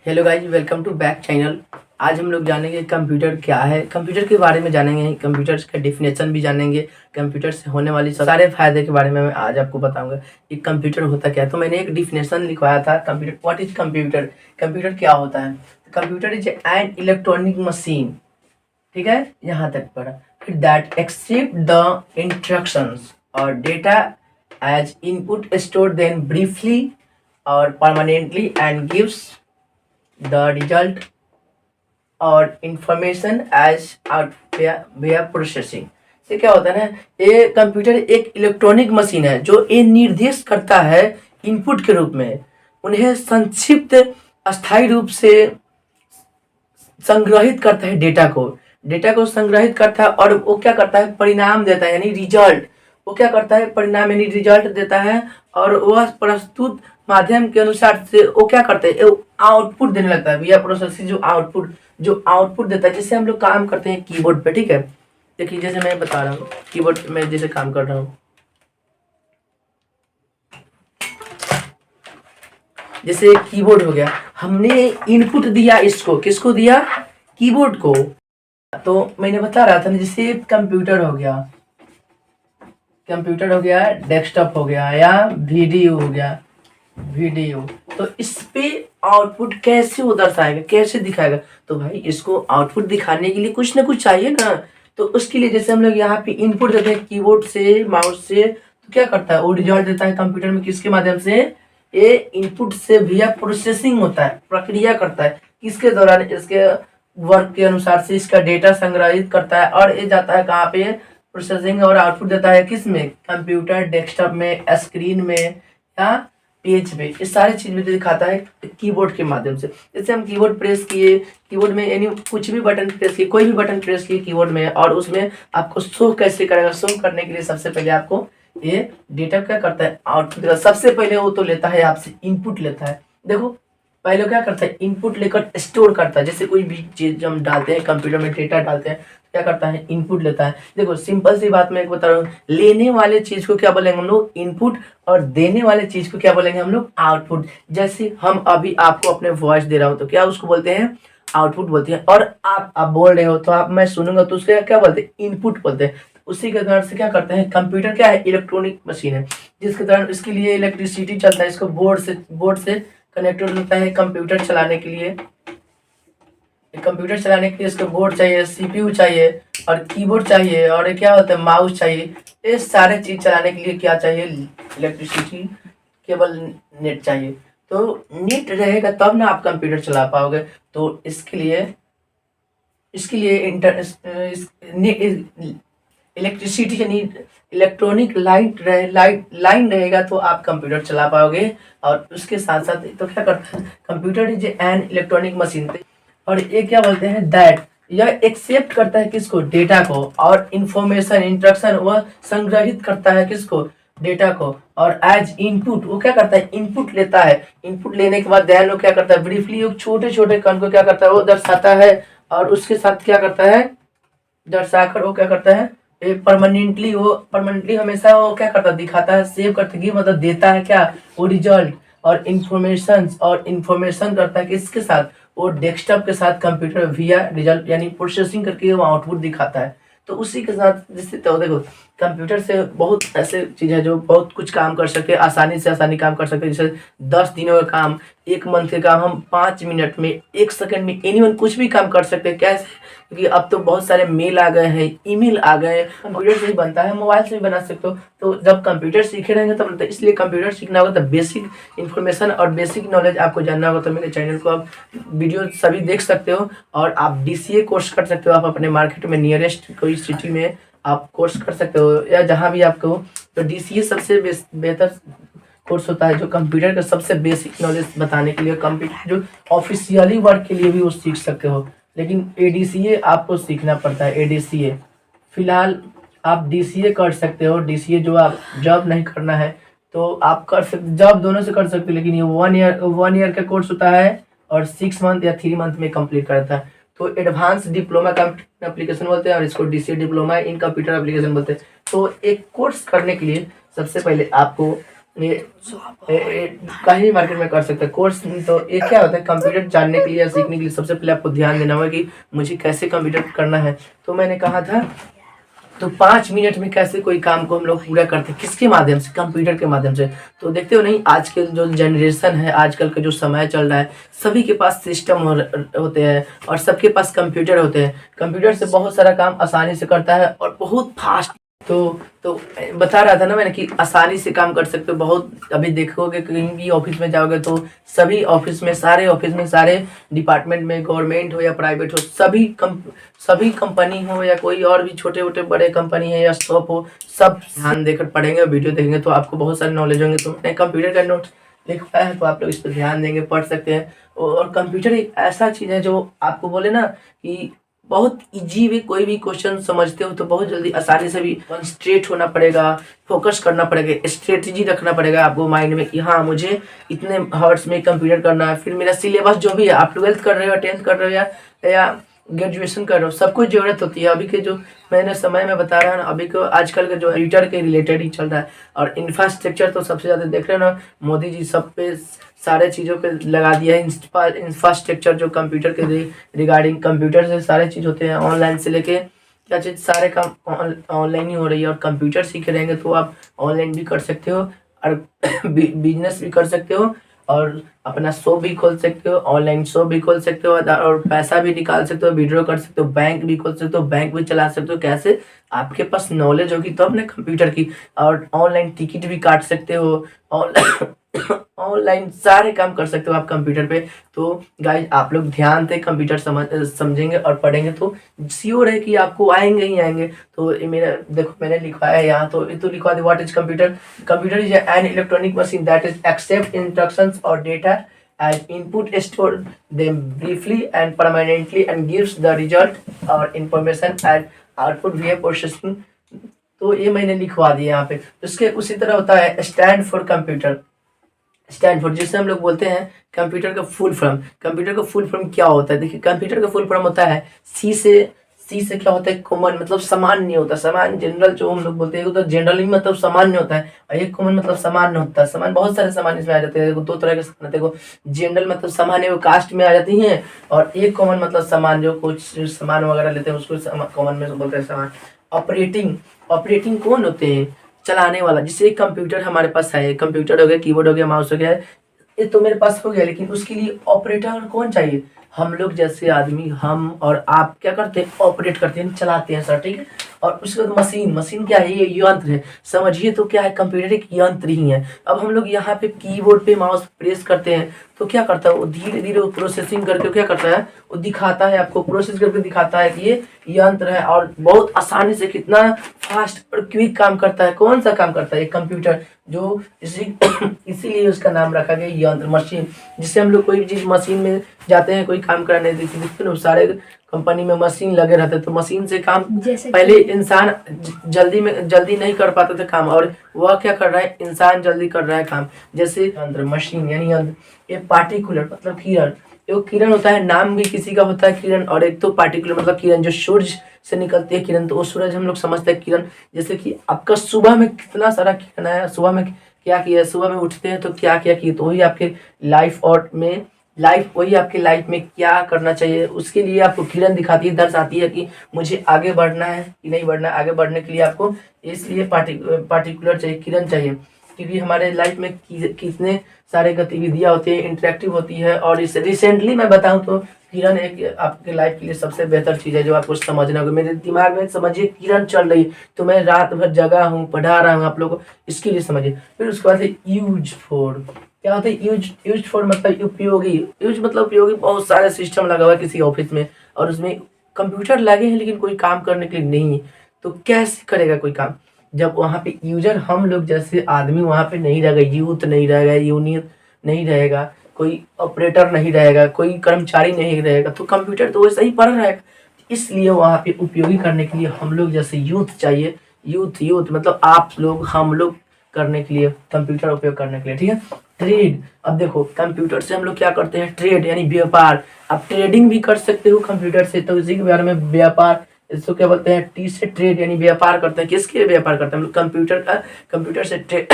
Hello guys, welcome to back channel. आज हम लोग जानेंगे कंप्यूटर क्या है, कंप्यूटर के बारे में जानेंगे, कंप्यूटर का डिफिनेशन भी जानेंगे, कंप्यूटर से होने वाली सारे फायदे के बारे में मैं आज आपको बताऊंगा कि कंप्यूटर होता क्या है। तो मैंने एक डिफिनेशन लिखवाया था computer, what is computer, computer क्या होता है। Computer is an electronic machine, ठीक है, यहाँ तक पढ़ा। फिर दैट एक्सेप्ट द इंस्ट्रक्शंस और data as input store then briefly और permanently and gives the result और information as out where processing. ये क्या होता है ना, ये कंप्यूटर एक इलेक्ट्रॉनिक मशीन है जो ये निर्देश करता है इनपुट के रूप में, उन्हें संक्षिप्त अस्थायी रूप से संग्रहित करता है, डेटा को संग्रहित करता है और वो क्या करता है, परिणाम देता है यानी रिजल्ट। वो क्या करता है, परिणाम यानी रिजल्ट देता है और वह प्रस्तुत माध्यम के अनुसार से वो क्या करते हैं, आउटपुट देने लगता है भैया प्रोसेसिंग। जो आउटपुट देता है, जिससे हम लोग काम करते हैं कीबोर्ड पे, ठीक है। देखिए जैसे मैं बता रहा हूँ, कीबोर्ड में जैसे काम कर रहा हूँ, जैसे कीबोर्ड हो गया, हमने इनपुट दिया, इसको किसको दिया, कीबोर्ड को। तो मैंने बता रहा था ना, जैसे कंप्यूटर हो गया, डेस्कटॉप हो गया या वीडियो हो गया, तो इस पे आउटपुट कैसे वो दर्शाएगा, कैसे दिखाएगा। तो भाई इसको आउटपुट दिखाने के लिए कुछ ना कुछ चाहिए ना। तो उसके लिए जैसे हम लोग यहाँ पे इनपुट देते हैं कीबोर्ड से, माउस से, तो क्या करता है, वो रिजल्ट देता है कंप्यूटर में, किसके माध्यम से, ये इनपुट से भैया प्रोसेसिंग होता है, प्रक्रिया करता है, किसके दौरान, इसके वर्क के अनुसार से इसका डेटा संग्रहित करता है और ये जाता है कहाँ पे, प्रोसेसिंग, और आउटपुट देता है किस में, कंप्यूटर, डेस्कटॉप में, स्क्रीन में या पेज पे। इस सारे चीज में दिखाता है कीबोर्ड के माध्यम से। जैसे हम कीबोर्ड प्रेस किए, कीबोर्ड में यानी कुछ भी बटन प्रेस किए, कोई भी बटन प्रेस किए कीबोर्ड में, और उसमें आपको शो कैसे करेगा, शो करने के लिए सबसे पहले आपको ये डेटा क्या करता है, आउटपुट। सबसे पहले वो तो लेता है आपसे इनपुट लेता है। देखो पहले क्या करता है, इनपुट लेकर स्टोर करता है। जैसे कोई भी चीज हम डालते हैं कंप्यूटर में, डेटा डालते हैं, क्या करता है, इनपुट लेता है। देखो सिंपल सी बात मैं एक बता रहा हूँ, लेने वाले चीज को क्या बोलेंगे हम लोग, इनपुट, और देने वाले चीज को क्या बोलेंगे हम लोग, आउटपुट। जैसे हम अभी आपको अपने वॉइस दे रहा हूँ तो क्या उसको बोलते हैं, आउटपुट बोलते हैं। और आप बोल रहे हो तो आप, मैं सुनूंगा तो उसका क्या बोलते हैं, इनपुट बोलते हैं। उसी के कारण से क्या करते हैं, कंप्यूटर क्या है, इलेक्ट्रॉनिक मशीन है, जिसके कारण इसके लिए इलेक्ट्रिसिटी चलता है, इसको बोर्ड से कनेक्टेड होता है। कंप्यूटर चलाने के लिए इसको बोर्ड चाहिए, सीपीयू चाहिए और कीबोर्ड चाहिए, और क्या होता है, माउस चाहिए। ये सारे चीज चलाने के लिए क्या चाहिए, इलेक्ट्रिसिटी, केबल, नेट चाहिए। तो नेट रहेगा तब ना आप कंप्यूटर चला पाओगे। तो इसके लिए इलेक्ट्रिसिटी यानी इलेक्ट्रॉनिक लाइन रहेगा तो आप कंप्यूटर चला पाओगे। और उसके साथ साथ तो क्या करता है, computer is an electronic machine. और ये क्या बोलते हैं, दैट, यह एक्सेप्ट करता है किसको, डेटा को, और इंफॉर्मेशन, इंस्ट्रक्शन, वह संग्रहित करता है किसको, डेटा को, और एज इनपुट वो क्या करता है, इनपुट लेता है। इनपुट लेने के बाद ध्यान वो क्या करता है, ब्रीफली छोटे छोटे कण को क्या करता है, वो दर्शाता है। और उसके साथ क्या करता है, दर्शाकर वो क्या करता है, परमानेंटली हमेशा वो क्या करता है, दिखाता है, सेव करता है, मतलब देता है क्या, वो रिजल्ट और इंफॉर्मेशन करता है किसके साथ, वो डेस्कटॉप के साथ, कंप्यूटर विया रिजल्ट यानी प्रोसेसिंग करके वो आउटपुट दिखाता है। तो उसी के साथ जैसे, तो देखो कंप्यूटर से बहुत ऐसे चीज़ है जो बहुत कुछ काम कर सकते हैं, आसानी से आसानी काम कर सकते हैं। जैसे 10 दिनों का काम, 1 मंथ का काम हम 5 मिनट में, 1 सेकंड में, एनीवन कुछ भी काम कर सकते हैं। कैसे, क्योंकि अब तो बहुत सारे मेल आ गए हैं, ईमेल आ गए हैं, कंप्यूटर से ही बनता है, मोबाइल से भी बना सकते हो। तो जब कंप्यूटर सीखे रहेंगे तब तो, इसलिए कंप्यूटर सीखना होगा तो बेसिक इन्फॉर्मेशन और बेसिक नॉलेज आपको जानना होगा। तो मेरे चैनल को आप वीडियो सभी देख सकते हो, और आप डीसीए कोर्स कर सकते हो। आप अपने मार्केट में नियरेस्ट कोई सिटी में आप कोर्स कर सकते हो, या जहाँ भी आपको। तो डीसीए सबसे बेहतर कोर्स होता है जो कंप्यूटर का सबसे बेसिक नॉलेज बताने के लिए, कंप्यूटर जो ऑफिशियली वर्क के लिए भी वो सीख सकते हो। लेकिन एडीसीए आपको सीखना पड़ता है, एडीसीए। फिलहाल आप डीसीए कर सकते हो, डीसीए जो आप जॉब नहीं करना है तो आप कर सकते, जॉब दोनों से कर सकते हो। लेकिन ये 1 ईयर का कोर्स होता है और 6 मंथ या 3 मंथ में कंप्लीट करता है। तो एडवांस डिप्लोमा कंप्यूटर एप्लीकेशन बोलते हैं, और इसको DCA diploma in computer application बोलते हैं। तो एक कोर्स करने के लिए सबसे पहले आपको ये कहीं भी मार्केट में कर सकते हैं कोर्स। तो ये क्या होता है, कंप्यूटर जानने के लिए या सीखने के लिए सबसे पहले आपको ध्यान देना होगा कि मुझे कैसे कंप्यूटर करना है। तो मैंने कहा था, तो 5 मिनट में कैसे कोई काम को हम लोग पूरा करते हैं, किसके माध्यम से, कंप्यूटर के माध्यम से। तो देखते हो नहीं, आज के जो जनरेशन है, आजकल का जो समय चल रहा है, सभी के पास सिस्टम होते हैं और सबके पास कंप्यूटर होते हैं। कंप्यूटर से बहुत सारा काम आसानी से करता है और बहुत फास्ट। तो बता रहा था ना मैंने कि आसानी से काम कर सकते हो बहुत। अभी देखोगे कहीं भी ऑफिस में जाओगे तो सभी ऑफिस में, सारे डिपार्टमेंट में, गवर्नमेंट हो या प्राइवेट हो, सभी कंपनी हो या कोई और भी छोटे मोटे बड़े कंपनी है या शॉप हो, सब ध्यान देकर पढ़ेंगे, वीडियो देखेंगे तो आपको बहुत सारे नॉलेज होंगे। तो मैंने कंप्यूटर का नोट लिखवाया है, तो आप लोग इस पर ध्यान देंगे, पढ़ सकते हैं। और कंप्यूटर एक ऐसा चीज़ है जो आपको बोले ना कि बहुत इजी वे, कोई भी क्वेश्चन समझते हो तो बहुत जल्दी आसानी से भी कंसंट्रेट होना पड़ेगा, फोकस करना पड़ेगा, स्ट्रेटजी रखना पड़ेगा आपको माइंड में कि हाँ मुझे इतने हॉर्स में कंप्यूटर करना है। फिर मेरा सिलेबस जो भी है, आप 12th कर रहे हो, 10th कर रहे हो या ग्रेजुएशन कर रहे हो, सब कुछ जरूरत होती है। अभी के जो मैंने समय में बता रहा हूँ ना, अभी को आजकल का जो कंप्यूटर के रिलेटेड ही चल रहा है। और इंफ्रास्ट्रक्चर तो सबसे ज़्यादा देख रहे हो ना, मोदी जी सब पे सारे चीज़ों पे लगा दिया है इंफ्रास्ट्रक्चर, जो कंप्यूटर के रिगार्डिंग। कंप्यूटर से सारे चीज़ होते हैं, ऑनलाइन से लेके क्या चीज़, सारे काम ऑनलाइन ही हो रही है। और कंप्यूटर सीख रहेंगे तो आप ऑनलाइन भी कर सकते हो और बिजनेस भी कर सकते हो और अपना शॉप भी खोल सकते हो, ऑनलाइन शॉप भी खोल सकते हो और पैसा भी निकाल सकते हो, विड्रॉ कर सकते हो, बैंक भी खोल सकते हो, बैंक भी चला सकते हो। कैसे, आपके पास नॉलेज होगी तो अपने कंप्यूटर की। और ऑनलाइन टिकट भी काट सकते हो, ऑनलाइन सारे काम कर सकते हो आप कंप्यूटर पे। तो गाइज आप लोग ध्यान से कंप्यूटर समझेंगे और पढ़ेंगे तो श्योर है कि आपको आएंगे ही आएंगे। तो ये मेरा देखो मैंने लिखवाया है यहाँ, तो ये तो लिखवा दे, what is computer. Computer is an electronic machine that is accept instructions और data as input, store them briefly and permanently and gives the result or information and output via processing। तो ये मैंने लिखवा दिया यहाँ पे। उसके उसी तरह होता है stand for computer, stand for जिसे हम लोग बोलते हैं कंप्यूटर का फुल फॉर्म। कंप्यूटर का फुल फॉर्म क्या होता है, देखिए कंप्यूटर का फुल फॉर्म होता है सी से क्या होता है, कॉमन मतलब सामान्य होता है। सामान्य जनरल जो हम लोग बोलते हैं तो जनरली मतलब सामान्य होता है, और एक कॉमन मतलब सामान्य होता है। सामान्य बहुत सारे सामान्य इसमें आ जाते हैं, देखो दो तरह के सामान्य, देखो जनरल मतलब सामान्य वो कास्ट में आ जाती हैं, और एक कॉमन मतलब सामान्य जो कुछ सामान वगैरह लेते हैं उसको कॉमन में बोलते हैं सामान। ऑपरेटिंग कौन होते हैं, चलाने वाला। जैसे एक कंप्यूटर हमारे पास है, कंप्यूटर हो गया, कीबोर्ड हो गया, माउस हो गया, ये तो मेरे पास हो गया, लेकिन उसके लिए ऑपरेटर कौन चाहिए, हम लोग जैसे आदमी, हम और आप क्या करते हैं, ऑपरेट करते हैं, चलाते हैं सर, ठीक है। और उसके बाद मशीन क्या है, ये यंत्र है, समझिए। तो क्या है, कंप्यूटर एक यंत्र ही है। अब हम लोग यहाँ पे कीबोर्ड पे माउस प्रेस करते हैं तो क्या करता है, वो धीरे धीरे वो प्रोसेसिंग करके क्या करता है, वो दिखाता है आपको, प्रोसेस करके दिखाता है कि ये यंत्र है, और बहुत आसानी से कितना फास्ट और क्विक काम करता है। कौन सा काम करता है, कंप्यूटर, जो इसीलिए उसका नाम रखा गया यंत्र, मशीन। जिससे हम लोग कोई भी चीज मशीन में जाते हैं, कोई काम कराने देखते हैं, सारे कंपनी में मशीन लगे रहते हैं, तो मशीन से काम पहले इंसान जल्दी नहीं कर पाता था काम, और वह क्या कर रहा है, इंसान जल्दी कर रहा है काम। जैसे यंत्र, मशीन यानी यंत्र। ये पार्टिकुलर मतलब किरण, जो किरण होता है, नाम भी किसी का होता है किरण, और एक तो पार्टिकुलर मतलब किरण, जो सूरज से निकलती है किरण, तो वो सूरज हम लोग समझते हैं किरण। जैसे कि आपका सुबह में कितना सारा किरण है, सुबह में क्या किया, सुबह में उठते हैं तो क्या क्या किए, तो वही आपके वही आपके लाइफ में क्या करना चाहिए, उसके लिए आपको किरण दिखाती है, दर्शाती है कि मुझे आगे बढ़ना है कि नहीं बढ़ना है। आगे बढ़ने के लिए आपको इसलिए पार्टिकुलर चाहिए, किरण चाहिए, क्योंकि हमारे लाइफ में कितने सारे गतिविधियां होती है, इंटरेक्टिव होती है। और इस रिसेंटली मैं बताऊं तो किरण एक आपके लाइफ के लिए सबसे बेहतर चीज़ है, जो आपको समझना होगा। मेरे दिमाग में समझिए किरण चल रही, तो मैं रात भर जगा हूँ, पढ़ा रहा हूँ आप लोगों को, इसके लिए समझिए। फिर उसके बाद यूज फॉर, क्या होता है यूज फॉर मतलब उपयोगी। यूज मतलब उपयोगी, बहुत सारे सिस्टम लगा हुआ है किसी ऑफिस में, और उसमें कंप्यूटर लगे हैं लेकिन कोई काम करने के लिए नहीं है, तो कैसे करेगा कोई काम, जब वहाँ पे यूजर हम लोग जैसे आदमी वहाँ पे नहीं रहेगा, यूथ नहीं रहेगा, यूनियन नहीं रहेगा, कोई ऑपरेटर नहीं रहेगा, कोई कर्मचारी नहीं रहेगा, तो कंप्यूटर तो वैसे ही पड़ा रहेगा। इसलिए वहाँ पे उपयोगी करने के लिए हम लोग जैसे यूथ चाहिए। यूथ मतलब आप लोग, हम लोग करने के लिए, कंप्यूटर उपयोग करने के लिए, ठीक है। ट्रेड, अब देखो कंप्यूटर से हम लोग क्या करते हैं, ट्रेड यानी व्यापार। आप ट्रेडिंग भी कर सकते हो कंप्यूटर से, तो इसी के बारे में व्यापार, इसको क्या बोलते हैं, टी से ट्रेड यानी व्यापार करते हैं। किसके व्यापार करते हैं हम लोग, कंप्यूटर से ट्रेड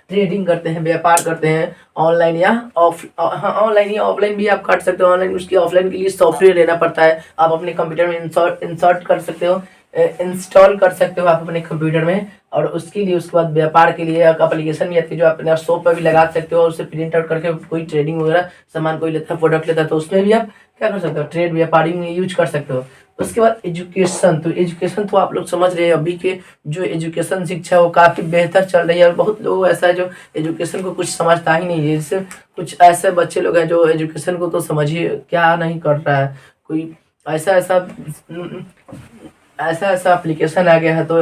ट्रेडिंग करते हैं, व्यापार करते हैं, ऑनलाइन या ऑनलाइन या ऑफलाइन भी आप काट सकते हो। ऑनलाइन उसकी ऑफलाइन के लिए सॉफ्टवेयर लेना पड़ता है, आप अपने कंप्यूटर में इंसर्ट कर सकते हो, इंस्टॉल कर सकते हो आप अपने कंप्यूटर में। और उसके लिए उसके बाद व्यापार के लिए एक एप्लीकेशन भी आती है जो अपने शॉप पर भी लगा सकते हो, और उससे प्रिंट आउट करके कोई ट्रेडिंग वगैरह सामान कोई लेता है, प्रोडक्ट लेता है, तो उसमें भी आप क्या कर सकते हो, ट्रेड व्यापारी में यूज कर सकते हो। उसके बाद एजुकेशन, तो एजुकेशन तो आप लोग समझ रहे हैं अभी के जो एजुकेशन शिक्षा है वो काफ़ी बेहतर चल रही है, और बहुत लोग ऐसा है जो एजुकेशन को कुछ समझता ही नहीं है। जैसे कुछ ऐसे बच्चे लोग हैं जो एजुकेशन को तो समझिए क्या नहीं कर रहा है, कोई ऐसा ऐसा ऐसा ऐसा एप्लीकेशन आ गया है, तो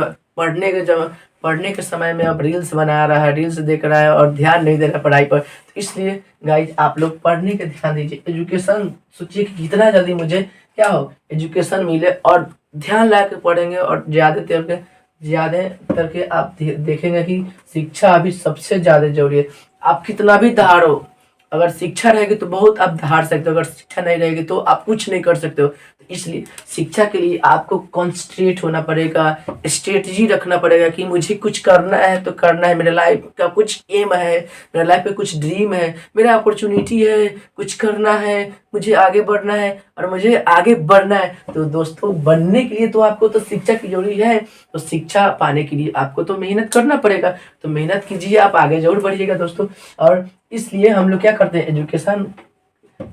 पढ़ने के समय में अब रील्स बना रहा है, रील्स देख रहा है और ध्यान नहीं दे रहा पढ़ाई पर। तो इसलिए गाइज आप लोग पढ़ने के ध्यान दीजिए, एजुकेशन सोचिए कि जितना जल्दी मुझे क्या हो एजुकेशन मिले, और ध्यान ला के पढ़ेंगे, और ज़्यादा करके आप देखेंगे कि शिक्षा अभी सबसे ज़्यादा जरूरी है। आप कितना भी दहाड़ो, अगर शिक्षा रहेगी तो बहुत आप दहाड़ सकते हो, अगर शिक्षा नहीं रहेगी तो आप कुछ नहीं कर सकते हो। तो इसलिए शिक्षा के लिए आपको कॉन्सेंट्रेट होना पड़ेगा, स्ट्रेटजी रखना पड़ेगा कि मुझे कुछ करना है तो करना है, मेरे लाइफ का कुछ एम है, मेरे लाइफ में कुछ ड्रीम है, मेरा अपॉर्चुनिटी है, कुछ करना है, मुझे आगे बढ़ना है, और मुझे आगे बढ़ना है। तो दोस्तों बनने के लिए तो आपको तो शिक्षा की जरूरी है, तो शिक्षा पाने के लिए आपको तो मेहनत करना पड़ेगा। तो मेहनत कीजिए, आप आगे जरूर बढ़िएगा दोस्तों। और इसलिए हम लोग क्या करते हैं, एजुकेशन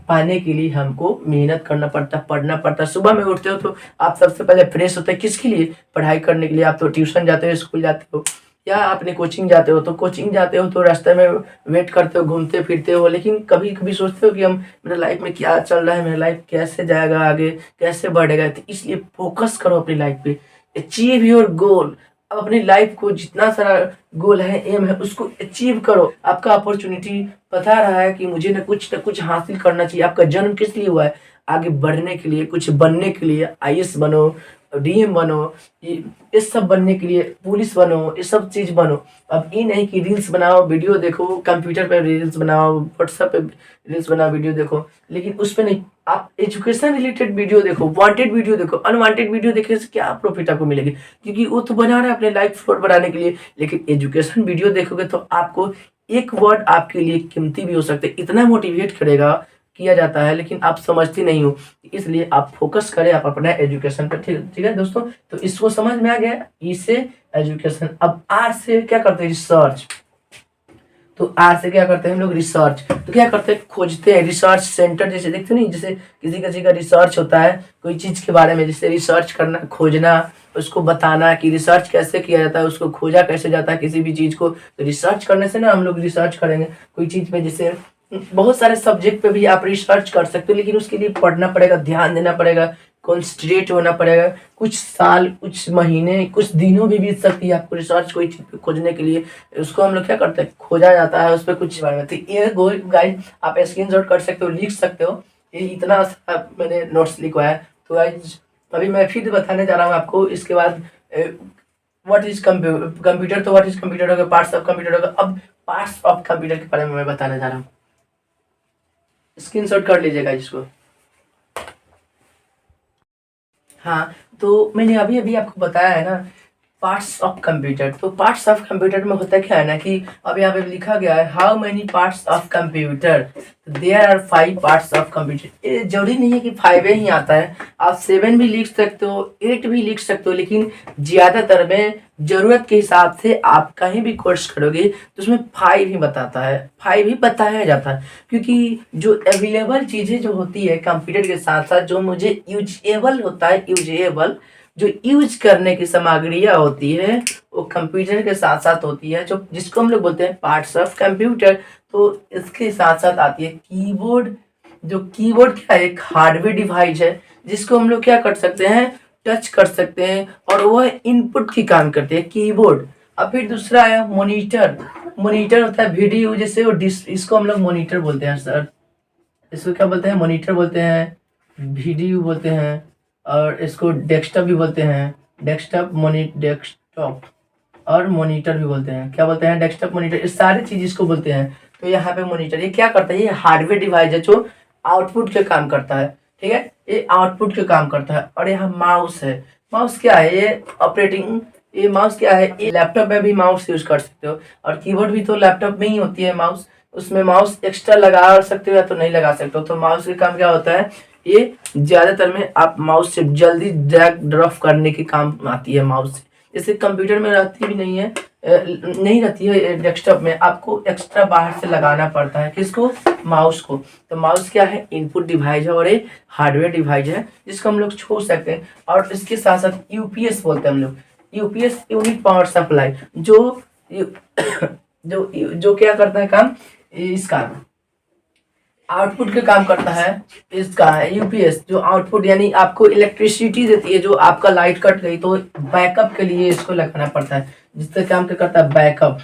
पाने के लिए हमको मेहनत करना पड़ता है, पढ़ना पड़ता है। सुबह में उठते हो तो आप सबसे पहले फ्रेश होते हैं, किसके लिए, पढ़ाई करने के लिए। आप तो ट्यूशन जाते हो, स्कूल जाते हो, या आपने कोचिंग जाते हो, तो कोचिंग जाते हो तो रास्ते में वेट करते हो, घूमते फिरते हो, लेकिन कभी कभी सोचते हो कि हम मेरे लाइफ में क्या चल रहा है, मेरा लाइफ कैसे जाएगा आगे, कैसे बढ़ेगा। तो इसलिए फोकस करो अपनी लाइफ पे, अचीव योर गोल। अब अपनी लाइफ को जितना सारा गोल है, एम है, उसको अचीव करो। आपका अपॉर्चुनिटी बता रहा है कि मुझे ना कुछ हासिल करना चाहिए। आपका जन्म किस लिए हुआ है, आगे बढ़ने के लिए, कुछ बनने के लिए। आईएएस बनो, डीएम बनो, ये सब बनने के लिए, पुलिस बनो, ये सब चीज बनो। अब ये नहीं कि रील्स बनाओ, वीडियो देखो, कंप्यूटर पे रील्स बनाओ, व्हाट्सएप पे रील्स बनाओ, वीडियो देखो, लेकिन उस पे नहीं। आप एजुकेशन रिलेटेड वीडियो देखो, वांटेड वीडियो देखो। अनवांटेड वीडियो देखने से क्या प्रॉफिट आपको मिलेगी, क्योंकि वो तो बना रहा है अपने लाइफ फ्लोर बनाने के लिए। लेकिन एजुकेशन वीडियो देखोगे तो आपको एक वर्ड आपके लिए कीमती भी हो सकते हैं, इतना मोटिवेट करेगा, किया जाता है, लेकिन आप समझती नहीं हो। इसलिए आप फोकस करें आप अपना एजुकेशन पर। ठीक है दोस्तों, तो इसको समझ में आ गया, इससे एजुकेशन। अब आर से क्या करते हैं, रिसर्च। तो आर से क्या करते हैं हम लोग, रिसर्च। तो क्या करते हैं, खोजते हैं, रिसर्च सेंटर जैसे देखते हो नहीं, जैसे किसी किसी का रिसर्च होता है कोई चीज के बारे में, जैसे रिसर्च करना, खोजना, उसको बताना कि रिसर्च कैसे किया जाता है, उसको खोजा कैसे जाता है किसी भी चीज को। तो रिसर्च करने से ना हम लोग रिसर्च करेंगे कोई चीज पे, जैसे बहुत सारे सब्जेक्ट पे भी आप रिसर्च कर सकते हो, लेकिन उसके लिए पढ़ना पड़ेगा, ध्यान देना पड़ेगा, कॉन्सेंट्रेट होना पड़ेगा। कुछ साल, कुछ महीने, कुछ दिनों भी बीत सकती है आपको रिसर्च कोई चीज पे खोजने के लिए। उसको हम लोग क्या करते हैं, खोजा जाता है उस पर कुछ बारे में। तो ये गाइड आप स्क्रीनशॉट कर सकते हो, लिख सकते हो। ये इतना मैंने नोट्स लिखवाया है। तो गाइज अभी मैं फिर बताने जा रहा हूँ आपको, इसके बाद व्हाट इज कंप्यूटर। तो व्हाट इज कंप्यूटर होगा, पार्ट्स ऑफ कंप्यूटर होगा। अब पार्ट्स ऑफ कंप्यूटर के बारे में मैं बताने जा रहा हूँ, स्क्रीनशॉट कर लीजिएगा इसको। हाँ, तो मैंने अभी अभी आपको बताया है ना पार्ट्स ऑफ कंप्यूटर। तो पार्ट्स ऑफ कंप्यूटर में होता क्या है ना कि अब यहाँ पे लिखा गया है how many parts of computer, there are 5 parts of computer. ये जरूरी नहीं है कि 5 ही आता है, आप 7 भी लिख सकते हो, 8 भी लिख सकते हो, लेकिन ज्यादातर में जरूरत के हिसाब से आप कहीं भी कोर्स करोगे तो उसमें 5 ही बताता है, 5 ही बताया जाता है। क्योंकि जो अवेलेबल चीजें जो होती है कंप्यूटर के साथ साथ, जो मुझे यूजेबल होता है, यूजेबल जो यूज करने की सामग्रियाँ होती है वो कंप्यूटर के साथ साथ होती है, जो जिसको हम लोग बोलते हैं पार्ट्स ऑफ कंप्यूटर। तो इसके साथ साथ आती है कीबोर्ड। जो कीबोर्ड क्या है, एक हार्डवेयर डिवाइस है जिसको हम लोग क्या कर सकते हैं, टच कर सकते हैं, और वह इनपुट की काम करते हैं, कीबोर्ड। अब फिर दूसरा आया मॉनिटर। मॉनिटर होता है वीडियो, जैसे वो इसको हम लोग मॉनिटर बोलते हैं सर, इसको क्या बोलते हैं, मॉनिटर बोलते हैं, वीडियो बोलते हैं, और इसको डेस्कटॉप भी बोलते हैं, डेस्कटॉप और मॉनिटर भी बोलते हैं। क्या बोलते हैं, डेस्कटॉप, मॉनिटर, ये सारी चीज इसको बोलते हैं। तो यहाँ पे मॉनिटर ये क्या करता है, ये हार्डवेयर डिवाइस है जो आउटपुट के काम करता है। ठीक है, ये आउटपुट के काम करता है। और यहाँ माउस है, माउस क्या है, ये ऑपरेटिंग ये माउस क्या है, ये लैपटॉप में भी माउस यूज कर सकते हो, और कीबोर्ड भी तो लैपटॉप में ही होती है माउस, उसमें माउस एक्स्ट्रा लगा सकते हो या तो नहीं लगा सकते हो। तो माउस का काम क्या होता है, ये ज्यादातर में आप माउस से जल्दी ड्रैग ड्रॉप करने के काम आती है माउस से, जैसे कंप्यूटर में रहती भी नहीं है, नहीं रहती है डेस्कटॉप में, आपको एक्स्ट्रा बाहर से लगाना पड़ता है, किसको, माउस को। तो माउस क्या है, इनपुट डिवाइस है और एक हार्डवेयर डिवाइस है जिसको हम लोग छू सकते हैं। और इसके साथ साथ यूपीएस बोलते हैं हम लोग, यूपीएस यूनिट पावर सप्लाई, जो जो क्या करता है काम, इसका आउटपुट का काम करता है, इसका है यूपीएस, जो आउटपुट यानी आपको इलेक्ट्रिसिटी देती है, जो आपका लाइट कट गई तो बैकअप के लिए इसको लगाना पड़ता है, जिससे काम क्या करता है, बैकअप,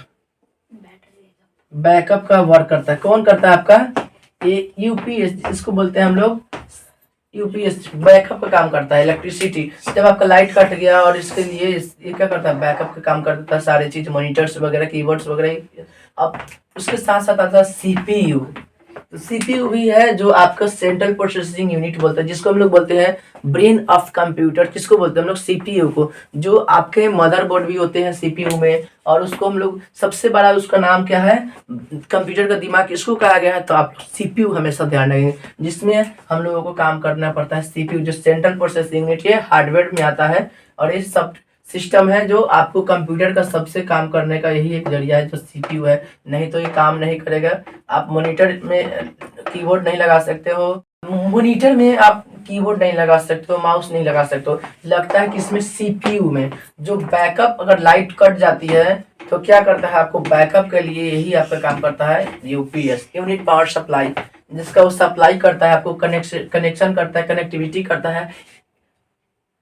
बैकअप का वर्क करता है। कौन करता है आपका, ये यूपीएस, इसको बोलते हैं हम लोग यूपीएस, बैकअप का काम करता है इलेक्ट्रिसिटी। जब आपका लाइट कट गया और इसके लिए ये क्या करता है, बैकअप का काम करता है, सारे चीज मॉनिटर्स वगैरह, कीबोर्ड्स वगैरह। अब उसके साथ साथ आता है सीपीयू। तो सीपीयू भी है जो आपका सेंट्रल प्रोसेसिंग यूनिट बोलते हैं, जिसको हम लोग बोलते हैं ब्रेन ऑफ कंप्यूटर, किसको बोलते हैं हम लोग, सीपीयू को। जो आपके मदरबोर्ड भी होते हैं सीपीयू में, और उसको हम लोग सबसे बड़ा उसका नाम क्या है, कंप्यूटर का दिमाग इसको कहा गया है, तो आप सीपीयू हमेशा ध्यान रखेंगे, जिसमें हम लोगों को काम करना पड़ता है। सीपीयू जो सेंट्रल प्रोसेसिंग यूनिट, ये हार्डवेयर में आता है, और ये सब सिस्टम है जो आपको कंप्यूटर का सबसे काम करने का यही एक जरिया है, जो सीपीयू है, नहीं तो ये काम नहीं करेगा। आप मॉनिटर में कीबोर्ड नहीं लगा सकते हो, मॉनिटर में आप कीबोर्ड नहीं लगा सकते हो, माउस नहीं लगा सकते हो, लगता है कि इसमें सीपीयू में जो बैकअप, अगर लाइट कट जाती है तो क्या करता है, आपको बैकअप के लिए यही आपका काम करता है यूपीएस, यूनिट पावर सप्लाई, जिसका वो सप्लाई करता है, आपको कनेक्शन करता है, कनेक्टिविटी करता है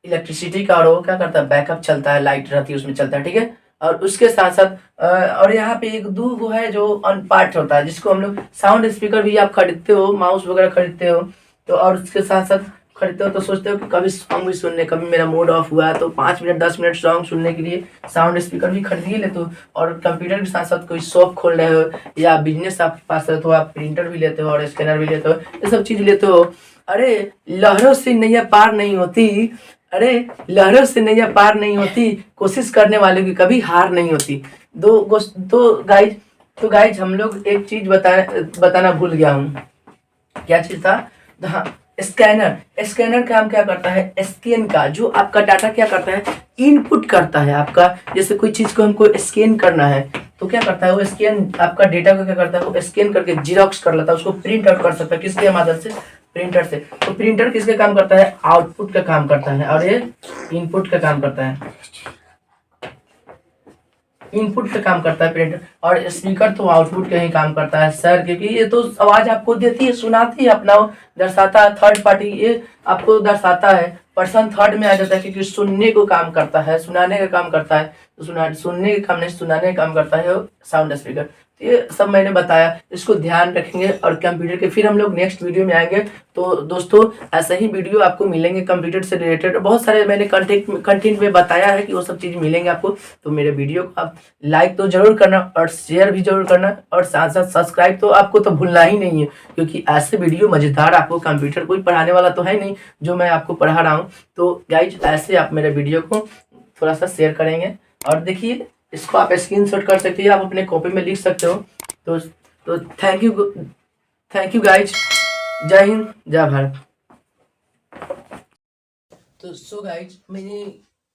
इलेक्ट्रिसिटी का, और वो क्या करता है, बैकअप चलता है, लाइट रहती है उसमें चलता है, ठीक है। और उसके साथ साथ और यहाँ पे एक दो वो है जो अनपार्ट होता है, जिसको हम लोग साउंड स्पीकर भी आप खरीदते हो, माउस वगैरह खरीदते हो, तो और उसके साथ साथ खरीदते हो तो सोचते हो कि कभी सॉन्ग भी सुनने, कभी मेरा मूड ऑफ हुआ तो 5 मिनट 10 मिनट सॉन्ग सुनने के लिए साउंड स्पीकर भी खरीद ही लेते हो। और कंप्यूटर के साथ साथ कोई शॉप खोल रहे हो या बिजनेस आपके पास है तो आप प्रिंटर भी लेते हो और स्कैनर भी लेते हो, ये सब चीज लेते हो। अरे लहरों से नैया पार नहीं होती, अरे लहरों से नैया पार नहीं होती, कोशिश करने वालों की कभी हार नहीं होती। तो गाइज हम लोग एक चीज बताना भूल गया हूँ, क्या चीज था, हाँ, स्कैनर। स्कैनर काम क्या करता है, स्कैन का जो आपका डाटा क्या करता है, इनपुट करता है आपका, जैसे कोई चीज को हमको स्कैन करना है तो क्या करता है, वो स्कैन आपका डेटा को क्या करता है, वो स्कैन करके जीरोक्स कर लेता है, उसको प्रिंट आउट कर सकता है, किसके मदद से, प्रिंटर से। तो प्रिंटर किसका काम करता है, आउटपुट का काम करता है, और ये इनपुट का काम करता है, इनपुट का काम करता है प्रिंटर, और स्पीकर तो आउटपुट का ही काम करता है सर, क्योंकि ये तो आवाज आपको देती है, सुनाती है, अपना दर्शाता है, थर्ड पार्टी ये आपको दर्शाता है, पर्सन थर्ड में आ जाता है, क्योंकि सुनने को काम करता है, सुनाने का काम करता है, तो सुनने का काम नहीं, सुनाने का काम करता है साउंड स्पीकर। तो ये सब मैंने बताया, इसको ध्यान रखेंगे, और कंप्यूटर के फिर हम लोग नेक्स्ट वीडियो में आएंगे। तो दोस्तों ऐसा ही वीडियो आपको मिलेंगे कंप्यूटर से रिलेटेड, बहुत सारे मैंने कंटेंट में बताया है कि वो सब चीज़ मिलेंगे आपको। तो मेरे वीडियो को आप लाइक तो जरूर करना और शेयर भी जरूर करना, और साथ साथ सब्सक्राइब तो आपको तो भूलना ही नहीं है, क्योंकि ऐसे वीडियो मजेदार, आपको कंप्यूटर कोई पढ़ाने वाला तो है नहीं जो मैं आपको पढ़ा रहा हूँ। तो गाइज ऐसे आप मेरे वीडियो को थोड़ा सा शेयर करेंगे, और देखिए इसको आप स्क्रीनशॉट कर सकते हैं, आप अपने कॉपी में लिख सकते हो। तो थैंक यू गाइज, जय हिंद जय भारत। तो सो गाइज मैंने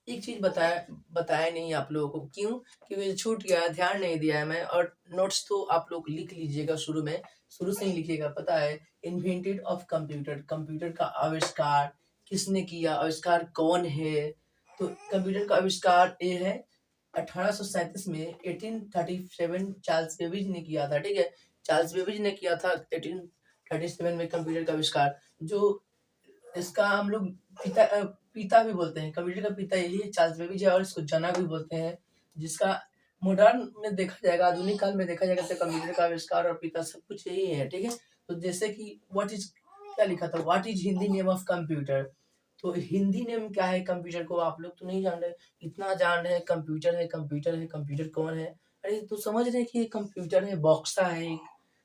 एक चीज बताया नहीं आप लोगों को, क्यों, क्योंकि छूट गया, ध्यान नहीं दिया है मैं। और नोट्स तो आप लोग लिख लीजिएगा, शुरू से ही लिखिएगा। पता है, इन्वेंटेड ऑफ कंप्यूटर, कंप्यूटर का आविष्कार किसने किया, आविष्कार कौन है। तो कंप्यूटर का आविष्कार ये है 1837 में, 1837 चार्ल्स बेबेज ने किया था, ठीक है। चार्ल्स बेबेज ने किया था 1837 में कंप्यूटर का आविष्कार। जो इसका हम लोग पिता भी बोलते हैं, कंप्यूटर का पिता यही है, चार्ल्स बेबेज है, और इसको जनक भी बोलते हैं, जिसका मॉडर्न में देखा जाएगा, आधुनिक काल में देखा जाएगा तो कंप्यूटर का आविष्कार और पिता सब कुछ यही है, ठीक है। तो जैसे कि व्हाट इज, क्या लिखा था, what is Hindi name of computer. तो हिंदी नेम क्या है कंप्यूटर को, आप लोग तो नहीं जान रहे, इतना जान रहे हैं कंप्यूटर है, कंप्यूटर है, कंप्यूटर कौन है। अरे तो समझ रहे हैं कि ये कंप्यूटर है, बॉक्सा है एक,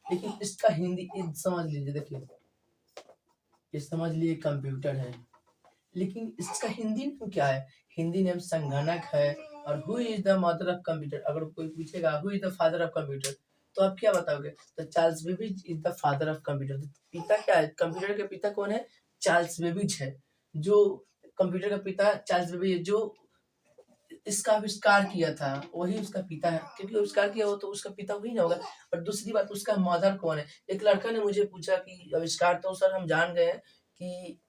लेकिन इसका हिंदी समझ लीजिए, देखिए ये समझ लिए कंप्यूटर है, लेकिन इसका हिंदी नेम क्या है, हिंदी नेम संगणक है, और who is the mother of computer, अगर कोई पूछेगा who is the father of computer, तो आप क्या बताओगे? तो Charles Babbage is the father of computer. पिता क्या है? कंप्यूटर के पिता कौन है? चार्ल्स बेबेज है। जो कंप्यूटर का पिता चार्ल्स बेबेज, जो इसका आविष्कार किया था वही उसका पिता है, क्योंकि आविष्कार किया हो तो उसका पिता वही ना होगा। और दूसरी बात, उसका मदर कौन है? एक लड़का ने मुझे पूछा कि आविष्कार तो सर हम जान गए हैं कि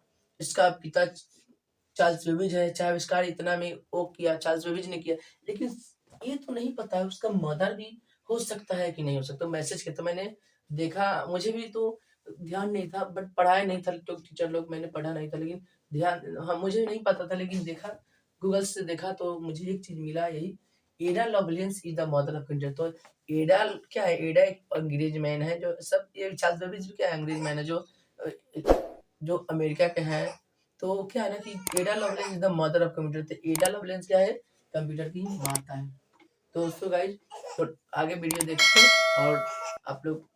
इसका पिता चार्ल्स बेबेज है, चाहे आविष्कार इतना में वो किया, चार्ल्स बेबेज ने किया, लेकिन ये तो नहीं पता है उसका मदर भी हो सकता है कि नहीं हो सकता। मैसेज किया तो मैंने देखा, मुझे भी तो ध्यान नहीं था, बट पढ़ाया नहीं था, तो टीचर लोग, मैंने पढ़ा नहीं था, लेकिन ध्यान, हाँ मुझे नहीं पता था, लेकिन देखा, गूगल से देखा तो मुझे एक चीज मिला, यही Ada Lovelace is the mother of computer. तो एडा क्या है? एडा एक अंग्रेज मैन है, जो सब ये चार्ल्स बेबेज भी क्या है? अंग्रेज मैन है, जो अमेरिका के हैं। तो क्या है ना कि Ada Lovelace is the mother of computer. तो एडा लवलेंस क्या है? कंप्यूटर की माता है। तो दोस्तों गाइज, तो आगे वीडियो देखते हैं और आप लोग